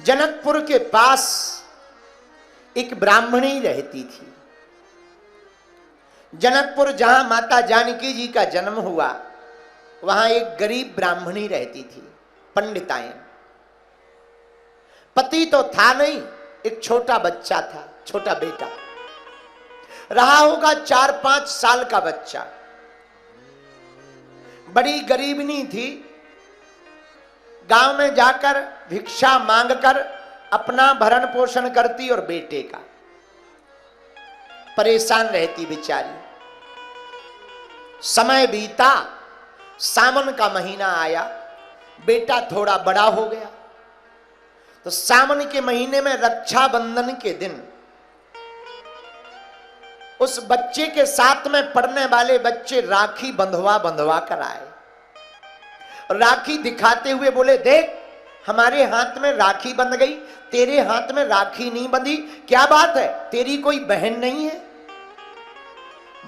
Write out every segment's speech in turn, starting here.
जनकपुर के पास एक ब्राह्मणी रहती थी। जनकपुर जहां माता जानकी जी का जन्म हुआ, वहां एक गरीब ब्राह्मणी रहती थी, पंडिताएं। पति तो था नहीं, एक छोटा बच्चा था, छोटा बेटा रहा होगा, 4-5 साल का बच्चा। बड़ी गरीबनी थी, गांव में जाकर भिक्षा मांगकर अपना भरण पोषण करती और बेटे का। परेशान रहती बेचारी। समय बीता, सावन का महीना आया, बेटा थोड़ा बड़ा हो गया, तो सावन के महीने में रक्षाबंधन के दिन उस बच्चे के साथ में पढ़ने वाले बच्चे राखी बंधवा बंधवा कर आए। राखी दिखाते हुए बोले, देख हमारे हाथ में राखी बंध गई, तेरे हाथ में राखी नहीं बंधी, क्या बात है, तेरी कोई बहन नहीं है?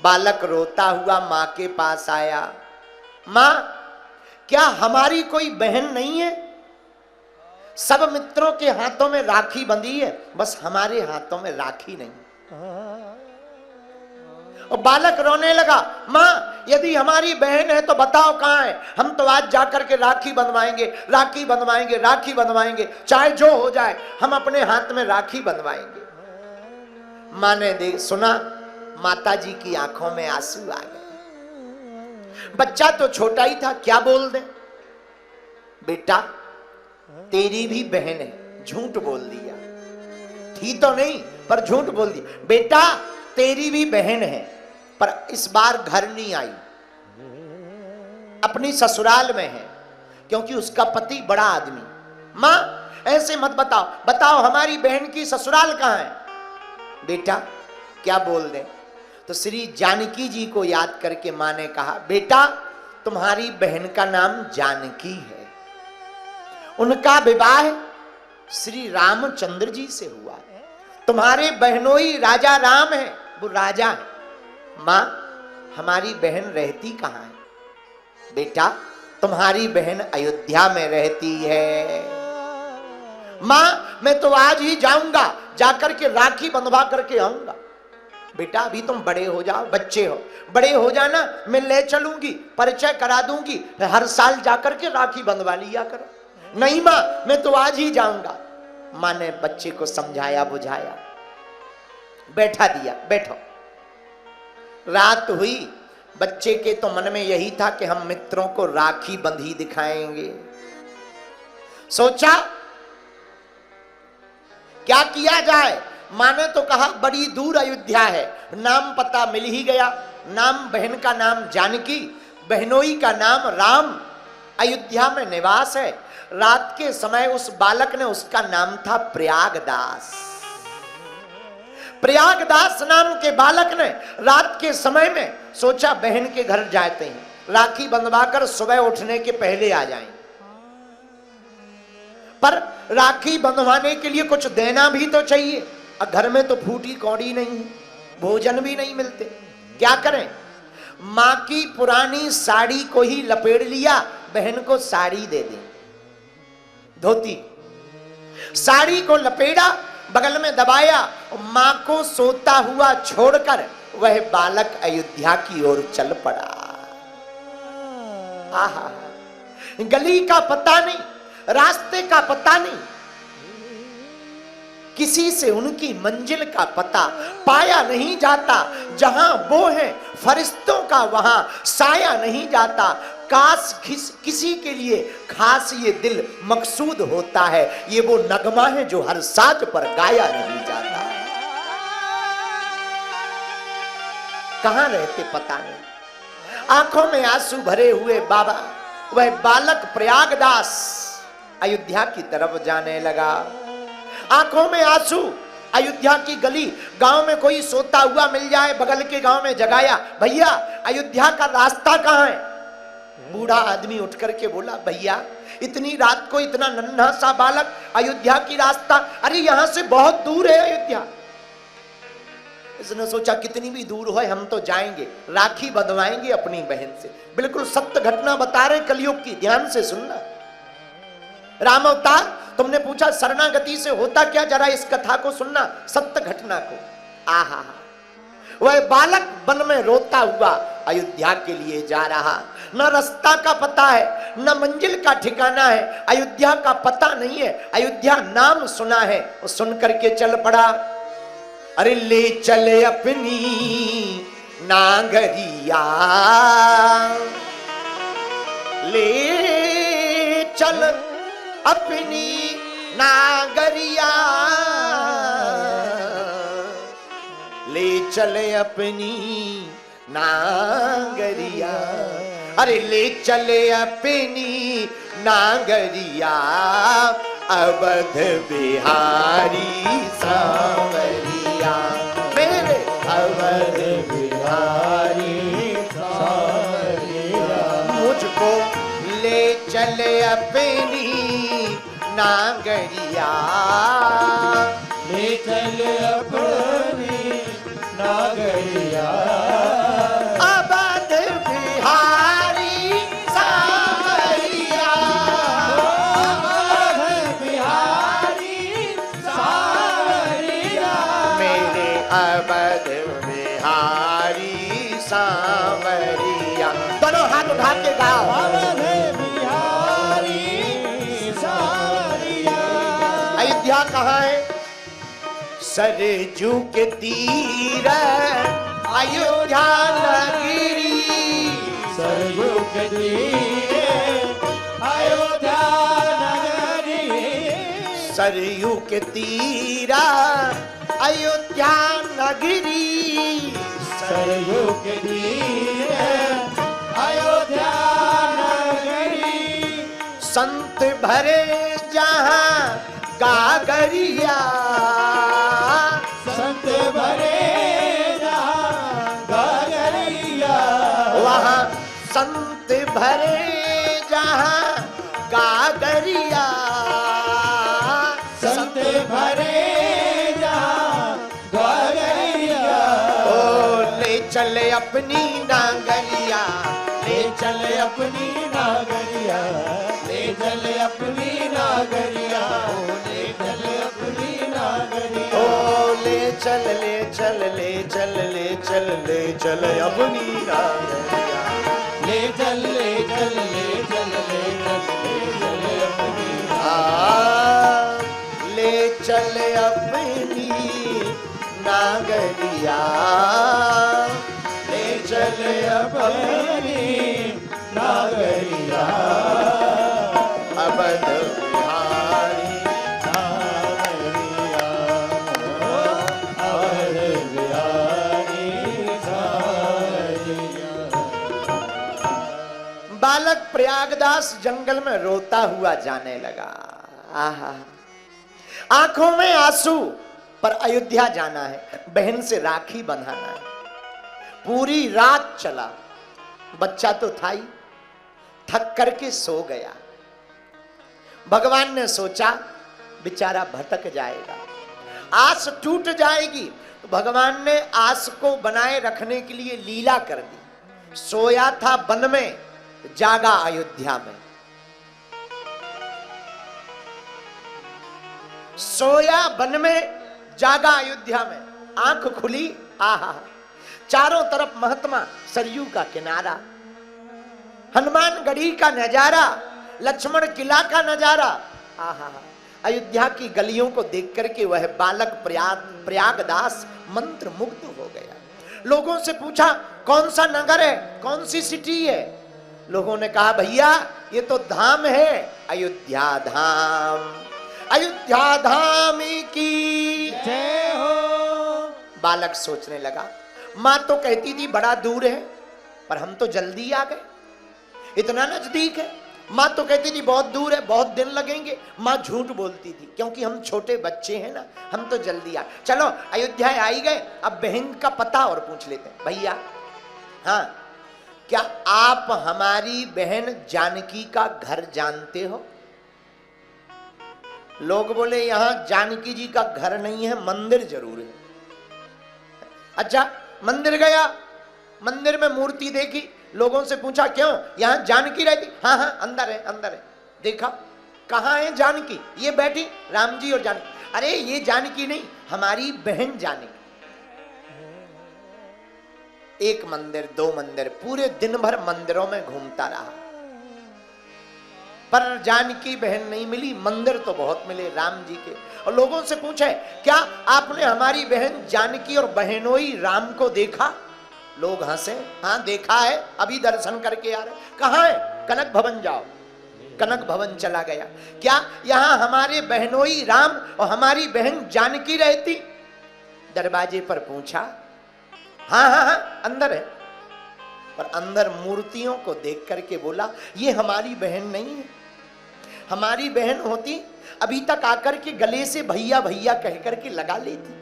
बालक रोता हुआ मां के पास आया, मां क्या हमारी कोई बहन नहीं है? सब मित्रों के हाथों में राखी बंधी है, बस हमारे हाथों में राखी नहीं। और बालक रोने लगा, मां यदि हमारी बहन है तो बताओ कहां है, हम तो आज जाकर के राखी बंधवाएंगे, राखी बंधवाएंगे, राखी बंधवाएंगे, चाहे जो हो जाए हम अपने हाथ में राखी बंधवाएंगे। मां ने देख सुना, माता जी की आंखों में आंसू आ गए। बच्चा तो छोटा ही था, क्या बोल दे? बेटा तेरी भी बहन है, झूठ बोल दिया। थी तो नहीं पर झूठ बोल दिया। बेटा तेरी भी बहन है, पर इस बार घर नहीं आई, अपनी ससुराल में है, क्योंकि उसका पति बड़ा आदमी। मां ऐसे मत बताओ, बताओ हमारी बहन की ससुराल कहां है? बेटा क्या बोल दे? तो श्री जानकी जी को याद करके मां ने कहा, बेटा तुम्हारी बहन का नाम जानकी है, उनका विवाह श्री रामचंद्र जी से हुआ है, तुम्हारे बहनोई राजा राम है, वो राजा है। मां हमारी बहन रहती कहां है? बेटा तुम्हारी बहन अयोध्या में रहती है। मां मैं तो आज ही जाऊंगा, जाकर के राखी बंधवा करके आऊंगा। बेटा अभी तुम बड़े हो जाओ, बच्चे हो, बड़े हो जाना, मैं ले चलूंगी, परिचय करा दूंगी, हर साल जाकर के राखी बंधवा लिया करो। नहीं मां मैं तो आज ही जाऊंगा। मां ने बच्चे को समझाया बुझाया, बैठा दिया, बैठो। रात हुई, बच्चे के तो मन में यही था कि हम मित्रों को राखी बंधी दिखाएंगे। सोचा क्या किया जाए। मां ने तो कहा बड़ी दूर अयोध्या है, नाम पता मिल ही गया, नाम बहन का नाम जानकी, बहनोई का नाम राम, अयोध्या में निवास है। रात के समय उस बालक ने, उसका नाम था प्रयागदास, प्रयागदास नाम के बालक ने रात के समय में सोचा बहन के घर जाते हैं, राखी बंधवाकर सुबह उठने के पहले आ जाएं। पर राखी बंधवाने के लिए कुछ देना भी तो चाहिए, और घर में तो फूटी कौड़ी नहीं है, भोजन भी नहीं मिलते, क्या करें? मां की पुरानी साड़ी को ही लपेट लिया, बहन को साड़ी दे दी, धोती, साड़ी को लपेटा, बगल में दबाया, और मां को सोता हुआ छोड़कर वह बालक अयोध्या की ओर चल पड़ा। आहा, गली का पता नहीं, रास्ते का पता नहीं, किसी से उनकी मंजिल का पता पाया नहीं जाता। जहां वो है फरिश्तों का वहां साया नहीं जाता। काश किसी के लिए खास ये दिल मकसूद होता है, ये वो नगमा है जो हर साज पर गाया नहीं जाता। कहां रहते पता नहीं। आंखों में आंसू भरे हुए बाबा, वह बालक प्रयागदास अयोध्या की तरफ जाने लगा। आंखों में आंसू, अयोध्या की गली, गांव में कोई सोता हुआ मिल जाए, बगल के गांव में जगाया, भैया अयोध्या का रास्ता कहां है? बूढ़ा आदमी उठ करके बोला, भैया इतनी रात को इतना नन्हा सा बालक, अयोध्या की रास्ता, अरे यहां से बहुत दूर है अयोध्या। इसने सोचा कितनी भी दूर हो हम तो जाएंगे, राखी बंधवाएंगे अपनी बहन से। बिल्कुल सत्य घटना बता रहे कलयुग की, ध्यान से सुनना। राम अवतार तुमने पूछा शरणागति से होता क्या, जरा इस कथा को सुनना, सत्य घटना को। आहा, वह बालक वन में रोता हुआ अयोध्या के लिए जा रहा, न रास्ता का पता है, न मंजिल का ठिकाना है, अयोध्या का पता नहीं है, अयोध्या नाम सुना है, वो सुन करके चल पड़ा। अरे ले चले अपनी नागरिया, ले चल अपनी नागरिया, ले चले अपनी नागरिया, अरे ले चले अपनी नागरिया, अवध बिहारी सांवरिया, मेरे अवध बिहारी सांवरिया, मुझको ले चले अपनी नागरिया, ले चले अपनी नागरिया, अवध बिहारी सांवरिया, अवध बिहारी सांवरिया, मेरे अवध बिहारी सांवरिया। दोनों हाथ उठा के गाओ, अवध बिहारी सांवरिया। अयोध्या कहाँ है? सरजू के तीर अयोध्या नगरी, सरयू के तीरे अयोध्या नगरी, सरयू के तीरा अयोध्या नगरी, सरयू के तीरे अयोध्या नगरी, संत भरे जहाँ गागरिया, संत भरे जहाँ गागरिया, वहाँ संत भरे जहाँ गागरिया, संत भरे जहाँ गागरिया, ओ ले चले अपनी नागरिया, ले चले अपनी नागरिया, ले चले अपनी नागरिया, ले चले अपनी नागरिया, ओ ले चल ले चल ले चल ले चल ले चल अपनी नागरिया, ले चल ले चल ले चल ले चल ले चल अपनी ले चल अपनी नागरिया, ले चल अपनी नागरिया, अवध बिहारी नागरिया, अवध बिहारी नागरिया। बालक प्रयागदास जंगल में रोता हुआ जाने लगा। आहा, आंखों में आंसू, पर अयोध्या जाना है, बहन से राखी बंधाना है। पूरी रात चला, बच्चा तो था ही, थक करके सो गया। भगवान ने सोचा बेचारा भटक जाएगा, आस टूट जाएगी, तो भगवान ने आस को बनाए रखने के लिए लीला कर दी। सोया था वन में, जागा अयोध्या में। सोया वन में, जागा अयोध्या में। आंख खुली, आहा, चारों तरफ महात्मा, सरयू का किनारा, हनुमानगढ़ी का नजारा, लक्ष्मण किला का नजारा। आहा, अयोध्या की गलियों को देख करके वह बालक प्रयागदास मंत्र मुग्ध हो गया। लोगों से पूछा कौन सा नगर है, कौन सी सिटी है? लोगों ने कहा भैया ये तो धाम है, अयोध्या धाम, अयोध्या धाम की जय हो। बालक सोचने लगा, मां तो कहती थी बड़ा दूर है, पर हम तो जल्दी आ गए, इतना नजदीक है। मां तो कहती थी बहुत दूर है, बहुत दिन लगेंगे। मां झूठ बोलती थी, क्योंकि हम छोटे बच्चे हैं ना, हम तो जल्दी आ। चलो अयोध्या आ ही गए, अब बहन का पता और पूछ लेते हैं। भैया, हाँ, क्या आप हमारी बहन जानकी का घर जानते हो? लोग बोले यहां जानकी जी का घर नहीं है, मंदिर जरूर है। अच्छा, मंदिर गया, मंदिर में मूर्ति देखी, लोगों से पूछा क्यों, यहां जानकी रहती? हाँ हाँ, अंदर है, अंदर है। देखा, कहाँ है जानकी? ये बैठी राम जी और जानकी। अरे ये जानकी नहीं, हमारी बहन जानकी। एक मंदिर, दो मंदिर, पूरे दिन भर मंदिरों में घूमता रहा, पर जानकी बहन नहीं मिली। मंदिर तो बहुत मिले राम जी के, और लोगों से पूछे क्या आपने हमारी बहन जानकी और बहनोई राम को देखा? लोग हंसे, हाँ देखा है, अभी दर्शन करके आ रहे। कहाँ है? कनक भवन जाओ। कनक भवन चला गया। क्या यहां हमारे बहनोई राम और हमारी बहन जानकी रहती? दरवाजे पर पूछा, हाँ हाँ हाँ अंदर है। पर अंदर मूर्तियों को देख करके बोला, ये हमारी बहन नहीं है। हमारी बहन होती अभी तक आकर के गले से भैया भैया कह करके लगा लेती,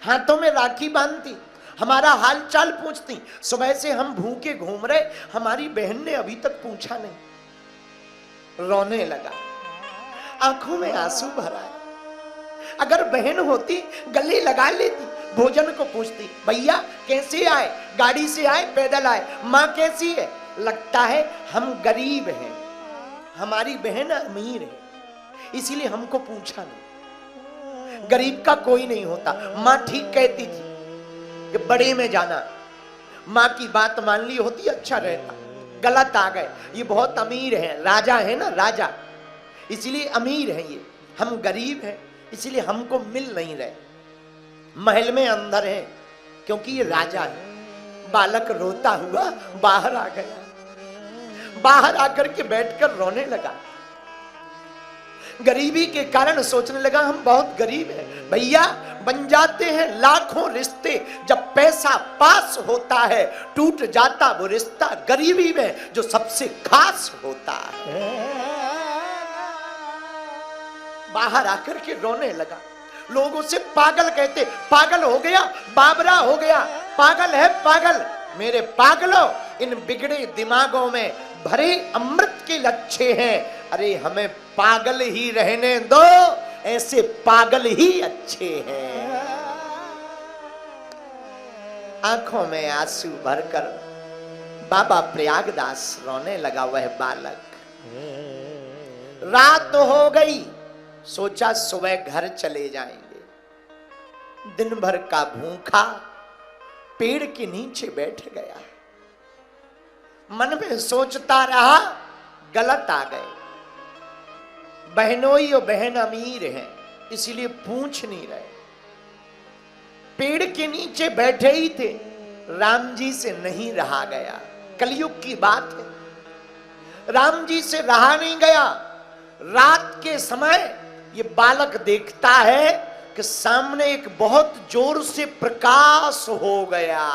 हाथों में राखी बांधती, हमारा हाल चाल पूछती। सुबह से हम भूखे घूम रहे, हमारी बहन ने अभी तक पूछा नहीं। रोने लगा, आंखों में आंसू भर आए। अगर बहन होती गले लगा लेती, भोजन को पूछती, भैया कैसे आए, गाड़ी से आए पैदल आए, माँ कैसी है? लगता है हम गरीब हैं, हमारी बहन अमीर है, इसीलिए हमको पूछा नहीं। गरीब का कोई नहीं होता। माँ ठीक कहती थी कि बड़े में जाना, माँ की बात मान ली होती अच्छा रहता। गलत आ गए, ये बहुत अमीर है, राजा है ना राजा, इसलिए अमीर है, ये हम गरीब हैं इसलिए हमको मिल नहीं रहे। महल में अंदर है क्योंकि ये राजा है। बालक रोता हुआ बाहर आ गया, बाहर आकर के बैठकर रोने लगा। गरीबी के कारण सोचने लगा हम बहुत गरीब हैं। भैया बन जाते हैं लाखों रिश्ते, जब पैसा पास होता है टूट जाता वो रिश्ता गरीबी में जो सबसे खास होता है। बाहर आकर के रोने लगा। लोगों से पागल कहते, पागल हो गया, बाबरा हो गया, पागल है पागल। मेरे पागलों, इन बिगड़े दिमागों में भरे अमृत के लच्छे हैं। अरे हमें पागल ही रहने दो, ऐसे पागल ही अच्छे हैं। आंखों में आंसू भरकर बाबा प्रयागदास रोने लगा। वह बालक, रात हो गई, सोचा सुबह घर चले जाएंगे। दिन भर का भूखा पेड़ के नीचे बैठ गया। मन में सोचता रहा गलत आ गए। बहनोई और बहन अमीर हैं इसलिए पूछ नहीं रहे। पेड़ के नीचे बैठे ही थे, राम जी से नहीं रहा गया। कलयुग की बात है, राम जी से रहा नहीं गया। रात के समय ये बालक देखता है कि सामने एक बहुत जोर से प्रकाश हो गया।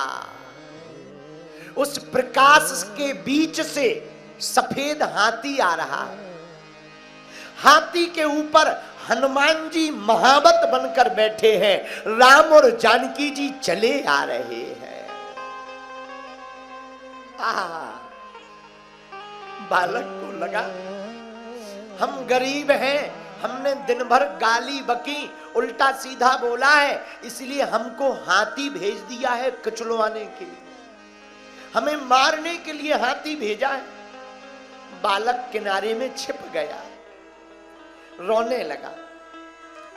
उस प्रकाश के बीच से सफेद हाथी आ रहा है। हाथी के ऊपर हनुमान जी महावत बनकर बैठे हैं, राम और जानकी जी चले आ रहे हैं। बालक को लगा हम गरीब हैं, हमने दिन भर गाली बकी, उल्टा सीधा बोला है, इसलिए हमको हाथी भेज दिया है कचलवाने के लिए, हमें मारने के लिए हाथी भेजा है। बालक किनारे में छिप गया, रोने लगा।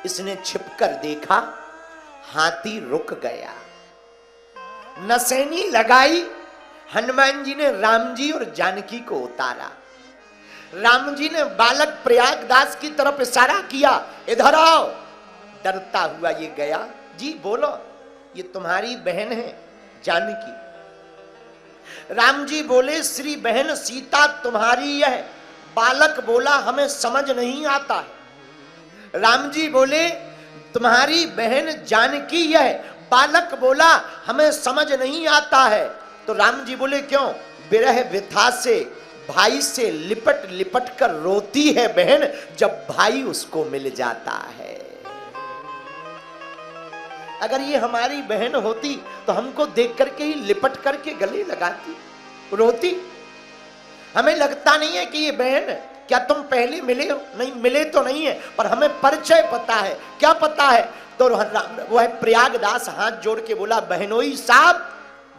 इसने छिपकर देखा, हाथी रुक गया। नसैनी लगाई, हनुमान जी ने राम जी और जानकी को उतारा। राम जी ने बालक प्रयागदास की तरफ इशारा किया, इधर आओ। डरता हुआ ये गया। जी बोलो, ये तुम्हारी बहन है जानकी। राम जी बोले, श्री बहन सीता तुम्हारी है। बालक बोला, हमें समझ नहीं आता है। राम जी बोले, तुम्हारी बहन जानकी है। बालक बोला, हमें समझ नहीं आता है। तो राम जी बोले, क्यों? विरह व्यथा से भाई से लिपट लिपट कर रोती है बहन, जब भाई उसको मिल जाता है। अगर ये हमारी बहन होती तो हमको देख करके ही लिपट करके गले लगाती, रोती। हमें लगता नहीं है कि ये बहन है। क्या तुम पहले मिले हो? नहीं, मिले तो नहीं है, पर हमें परिचय पता है। क्या पता है? तो वह प्रयागदास हाथ जोड़ के बोला, बहनोई साहब,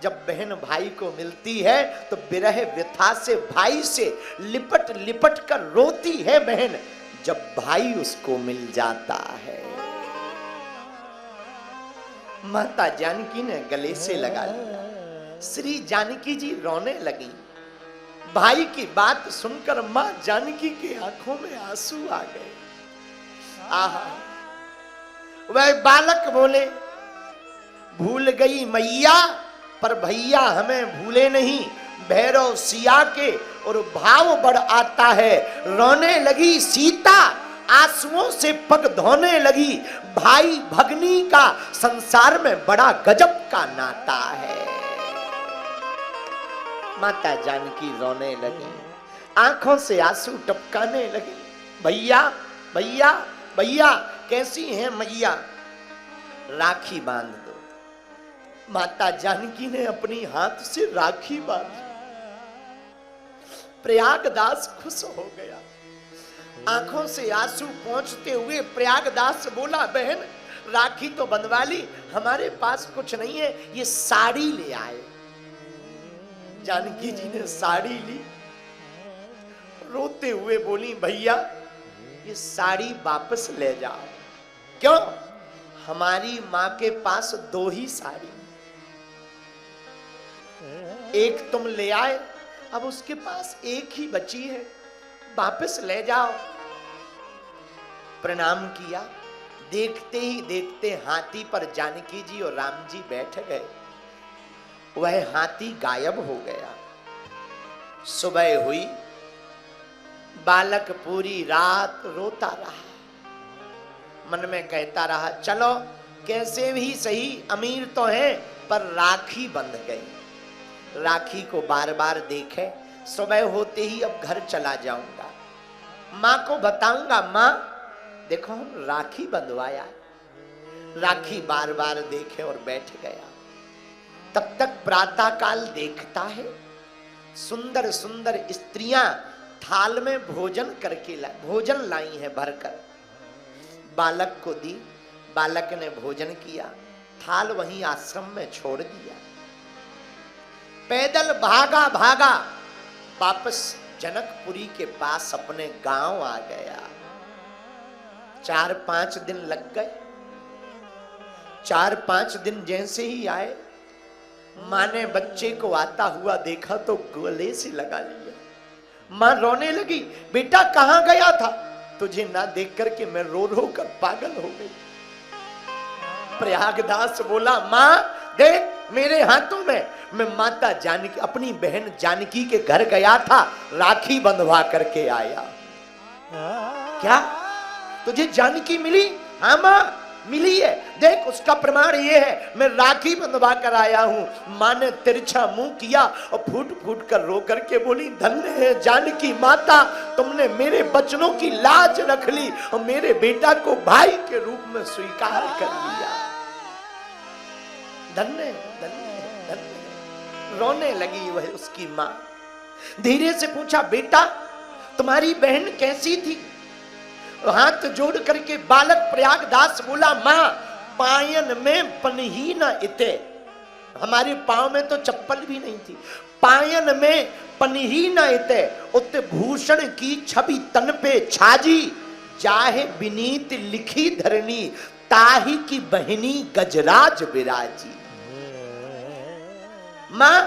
जब बहन भाई को मिलती है तो विरह व्यथा से भाई से लिपट लिपट कर रोती है बहन, जब भाई उसको मिल जाता है। माता जानकी ने गले से लगा लिया। श्री जानकी जी रोने लगी। भाई की बात सुनकर मां जानकी की आंखों में आंसू आ गए। आहा, वह बालक बोले, भूल गई मैया पर भैया हमें भूले नहीं। भैरव सिया के और भाव बढ़ आता है। रोने लगी सीता, आंसुओं से पग धोने लगी। भाई भगनी का संसार में बड़ा गजब का नाता है। माता जानकी रोने लगी, आंखों से आंसू टपकाने लगी। भैया भैया भैया, कैसी हैं मैया, राखी बांध दो। माता जानकी ने अपनी हाथ से राखी बांधी। प्रयागदास खुश हो गया। आंखों से आंसू पोंछते हुए प्रयागदास बोला, बहन राखी तो बंधवा ली, हमारे पास कुछ नहीं है, ये साड़ी ले आए। जानकी जी ने साड़ी ली, रोते हुए बोली, भैया ये साड़ी वापस ले जाओ। क्यों? हमारी मां के पास 2 ही साड़ी, एक तुम ले आए, अब उसके पास 1 ही बची है, वापस ले जाओ। प्रणाम किया। देखते ही देखते हाथी पर जानकी जी और राम जी बैठ गए। वह हाथी गायब हो गया। सुबह हुई, बालक पूरी रात रोता रहा। मन में कहता रहा, चलो कैसे भी सही, अमीर तो है पर राखी बंध गई। राखी को बार बार देखे। सुबह होते ही अब घर चला जाऊंगा, मां को बताऊंगा, मां देखो हम राखी बंधवाया। राखी बार बार देखे और बैठ गया। तब तक प्रातः काल देखता है, सुंदर सुंदर स्त्रियां थाल में भोजन लाई हैं भरकर। बालक को दी, बालक ने भोजन किया, थाल वहीं आश्रम में छोड़ दिया। पैदल भागा भागा वापस जनकपुरी के पास अपने गांव आ गया। 4-5 दिन लग गए। 4-5 दिन जैसे ही आए, मां ने बच्चे को आता हुआ देखा तो गले से लगा लिया। मां रोने लगी, बेटा कहां गया था? तुझे ना देख करके मैं रो रो कर पागल हो गई। प्रयागदास बोला, मां देख मेरे हाथों में, मैं माता जानकी अपनी बहन जानकी के घर गया था, राखी बंधवा करके आया। क्या तुझे जानकी मिली? हाँ मां मिली है, देख उसका प्रमाण ये है, मैं राखी बंधवा कर आया हूं। मां ने तिरछा मुंह किया और फूट फूट कर रो करके बोली, धन्य है जानकी माता, तुमने मेरे बचनों की लाज रख ली और मेरे बेटा को भाई के रूप में स्वीकार कर लिया। धन्य धन्य धन्य। रोने लगी वह उसकी मां। धीरे से पूछा, बेटा तुम्हारी बहन कैसी थी? हाथ जोड़ करके बालक प्रयागदास बोला, मां पायन में पनही न इते, हमारे पांव में तो चप्पल भी नहीं थी। पायन में पनही न इते, उत भूषण की छवि तन पे छाजी, जाहे विनीत लिखी धरनी, ताही की बहनी गजराज विराजी। मां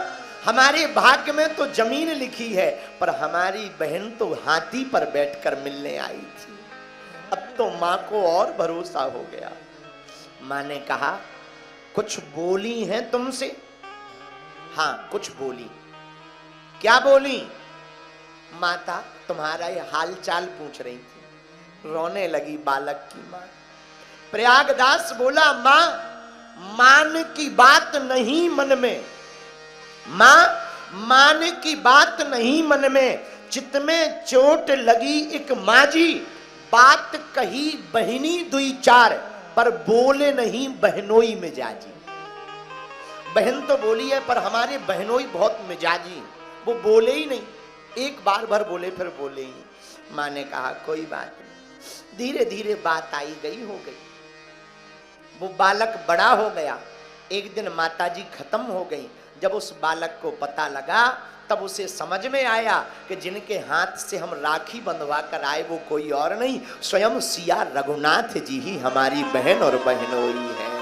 हमारे भाग्य में तो जमीन लिखी है, पर हमारी बहन तो हाथी पर बैठकर मिलने आई थी। अब तो मां को और भरोसा हो गया। मां ने कहा, कुछ बोली हैं तुमसे? हां कुछ बोली। क्या बोली? माता तुम्हारा ये हाल चाल पूछ रही थी। रोने लगी बालक की मां। प्रयागदास बोला, मां मान की बात नहीं मन में, मां मान की बात नहीं मन में, चित में चोट लगी एक माजी, बात कही बहनी दुई चार, पर बोले नहीं बहनोई मिजाजी। बहन तो बोली है पर हमारे बहनोई बहुत मिजाजी, वो बोले ही नहीं, एक बार भर बोले फिर बोले ही नहीं। मां ने कहा कोई बात नहीं। धीरे धीरे बात आई गई हो गई। वो बालक बड़ा हो गया। एक दिन माताजी खत्म हो गई। जब उस बालक को पता लगा तब उसे समझ में आया कि जिनके हाथ से हम राखी बंधवा कर आए वो कोई और नहीं, स्वयं सिया रघुनाथ जी ही हमारी बहन और बहनोई है।